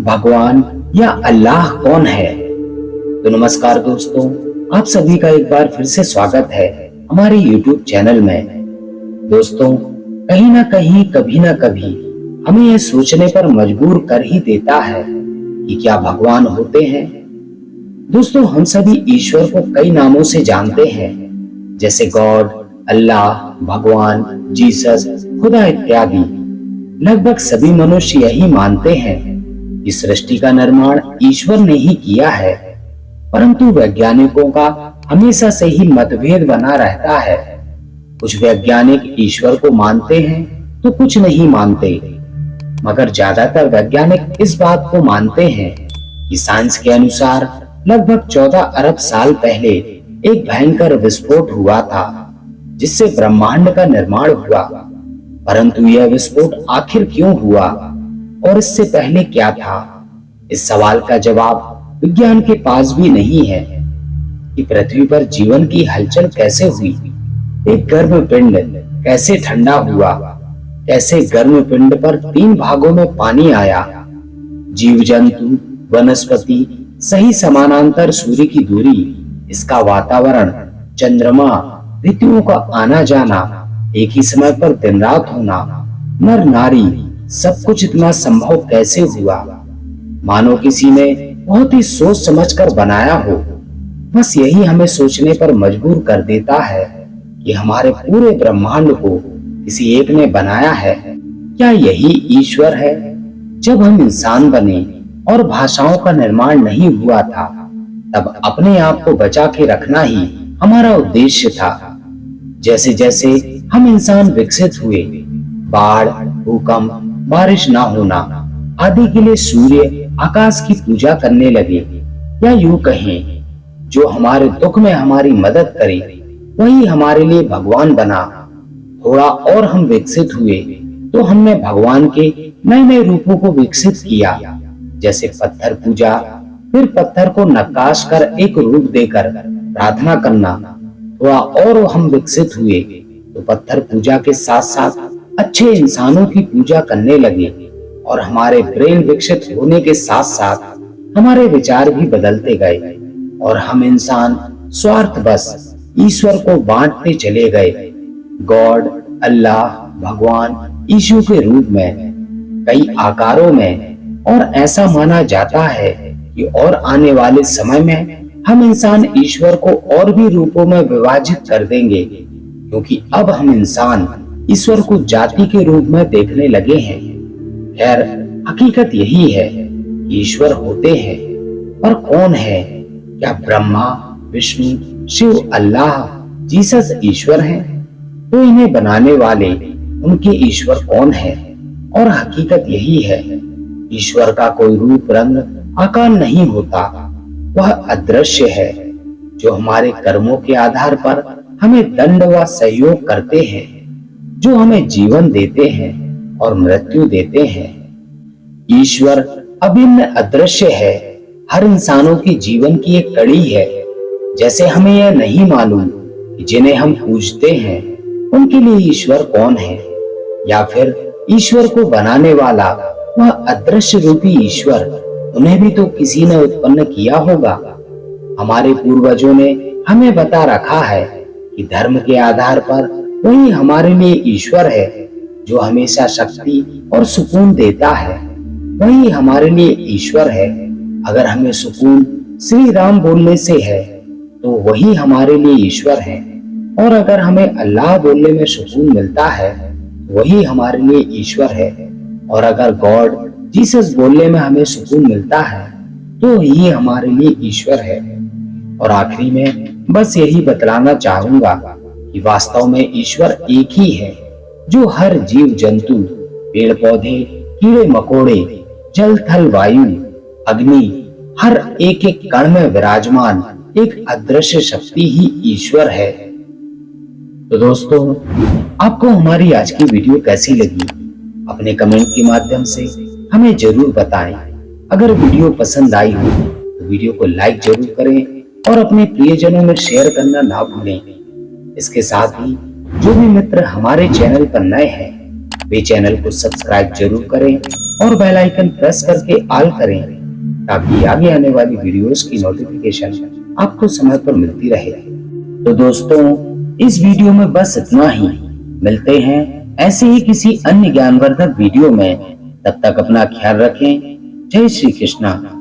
भगवान या अल्लाह कौन है। तो नमस्कार दोस्तों, आप सभी का एक बार फिर से स्वागत है हमारे YouTube चैनल में। दोस्तों, कहीं ना कहीं कभी ना कभी हमें यह सोचने पर मजबूर कर ही देता है कि क्या भगवान होते हैं। दोस्तों, हम सभी ईश्वर को कई नामों से जानते हैं, जैसे गॉड, अल्लाह, भगवान, जीसस, खुदा इत्यादि। लगभग सभी मनुष्य यही मानते हैं कि सृष्टि का निर्माण ईश्वर ने ही किया है, परंतु वैज्ञानिकों का हमेशा से ही मतभेद बना रहता है। कुछ वैज्ञानिक ईश्वर को मानते हैं तो कुछ नहीं मानते, मगर ज्यादातर वैज्ञानिक इस बात को मानते हैं कि साइंस के अनुसार लगभग 14 अरब साल पहले एक भयंकर विस्फोट हुआ था, जिससे ब्रह्मांड का निर्माण हुआ। परंतु यह विस्फोट आखिर क्यों हुआ और इससे पहले क्या था, इस सवाल का जवाब विज्ञान के पास भी नहीं है। कि पृथ्वी पर जीवन की हलचल कैसे हुई, एक गर्म पिंड कैसे ठंडा हुआ, कैसे गर्म पिंड पर 3 भागों में पानी आया, जीव जंतु, वनस्पति, सही समानांतर सूर्य की दूरी, इसका वातावरण, चंद्रमा, ऋतुओं का आना जाना, एक ही समय पर दिन रात होना, नर नारी, सब कुछ इतना संभव कैसे हुआ, मानो किसी ने बहुत ही सोच समझकर बनाया हो। बस यही हमें सोचने पर मजबूर कर देता है कि हमारे पूरे ब्रह्मांड को किसी एक ने बनाया है। क्या यही ईश्वर है? जब हम इंसान बने और भाषाओं का निर्माण नहीं हुआ था, तब अपने आप को बचा के रखना ही हमारा उद्देश्य था। जैसे जैसे हम इंसान विकसित हुए, बाढ़, भूकंप, बारिश ना होना आदि के लिए सूर्य, आकाश की पूजा करने लगे, या यूं कहें, जो हमारे दुख में हमारी मदद करे वही हमारे लिए भगवान बना। थोड़ा और हम विकसित हुए तो हमने भगवान के नए नए रूपों को विकसित किया, जैसे पत्थर पूजा, फिर पत्थर को नक्काश कर एक रूप देकर प्रार्थना करना। थोड़ा और हम विकसित हुए तो पत्थर पूजा के साथ साथ अच्छे इंसानों की पूजा करने लगे, और हमारे ब्रेन विकसित होने के साथ साथ हमारे विचार भी बदलते गए, और हम इंसान स्वार्थ बस ईश्वर को बांटते चले गए, गॉड, अल्लाह, भगवान, यीशु के रूप में, कई आकारों में। और ऐसा माना जाता है कि और आने वाले समय में हम इंसान ईश्वर को और भी रूपों में विभाजित कर देंगे, क्योंकि अब हम इंसान ईश्वर को जाति के रूप में देखने लगे हैं। खैर, हकीकत यही है कि ईश्वर होते हैं, पर कौन है? क्या ब्रह्मा, विष्णु, शिव, अल्लाह, जीसस ईश्वर हैं? तो इन्हें बनाने वाले उनके ईश्वर कौन है? और हकीकत यही है, ईश्वर का कोई रूप, रंग, आकार नहीं होता। वह अदृश्य है, जो हमारे कर्मों के आधार पर हमें दंड व सहयोग करते हैं, जो हमें जीवन देते हैं और मृत्यु देते हैं। ईश्वर अभिन्न अदृश्य है, हर इंसानों के जीवन की एक कड़ी है। जैसे हमें यह नहीं मालूम कि जिन्हें हम पूजते हैं उनके लिए ईश्वर कौन है, या फिर ईश्वर को बनाने वाला वह अदृश्य रूपी ईश्वर, उन्हें भी तो किसी ने उत्पन्न किया होगा। हमारे पूर्वजों ने हमें बता रखा है कि धर्म के आधार पर वही हमारे लिए ईश्वर है, जो हमेशा शक्ति और सुकून देता है। वही हमारे लिए ईश्वर है। अगर हमें सुकून श्री राम बोलने से है तो वही हमारे लिए ईश्वर है, और अगर हमें अल्लाह बोलने में सुकून मिलता है वही हमारे लिए ईश्वर है, और अगर गॉड, जीसस बोलने में हमें सुकून मिलता है तो ये हमारे लिए ईश्वर है। और आखिरी में बस यही बतलाना चाहूंगा कि वास्तव में ईश्वर एक ही है, जो हर जीव जंतु, पेड़ पौधे, कीड़े मकोड़े, जल थल वायु, अग्नि, हर एक एक कण में विराजमान एक अदृश्य शक्ति ही ईश्वर है। तो दोस्तों, आपको हमारी आज की वीडियो कैसी लगी? अपने कमेंट के माध्यम से हमें जरूर बताएं। अगर वीडियो पसंद आई हो तो वीडियो को लाइक जरूर करें और अपने प्रियजनों में शेयर करना ना भूलें। इसके साथ ही जो भी मित्र हमारे चैनल पर नए हैं वे चैनल को सब्सक्राइब जरूर करें और बेल आइकन प्रेस करके ऑल करें ताकि आगे आने वाली वीडियोस की नोटिफिकेशन आपको समय पर मिलती रहे। तो दोस्तों, इस वीडियो में बस इतना ही। मिलते हैं ऐसे ही किसी अन्य ज्ञानवर्धक वीडियो में। तब तक अपना ख्याल रखें। जय श्री कृष्णा।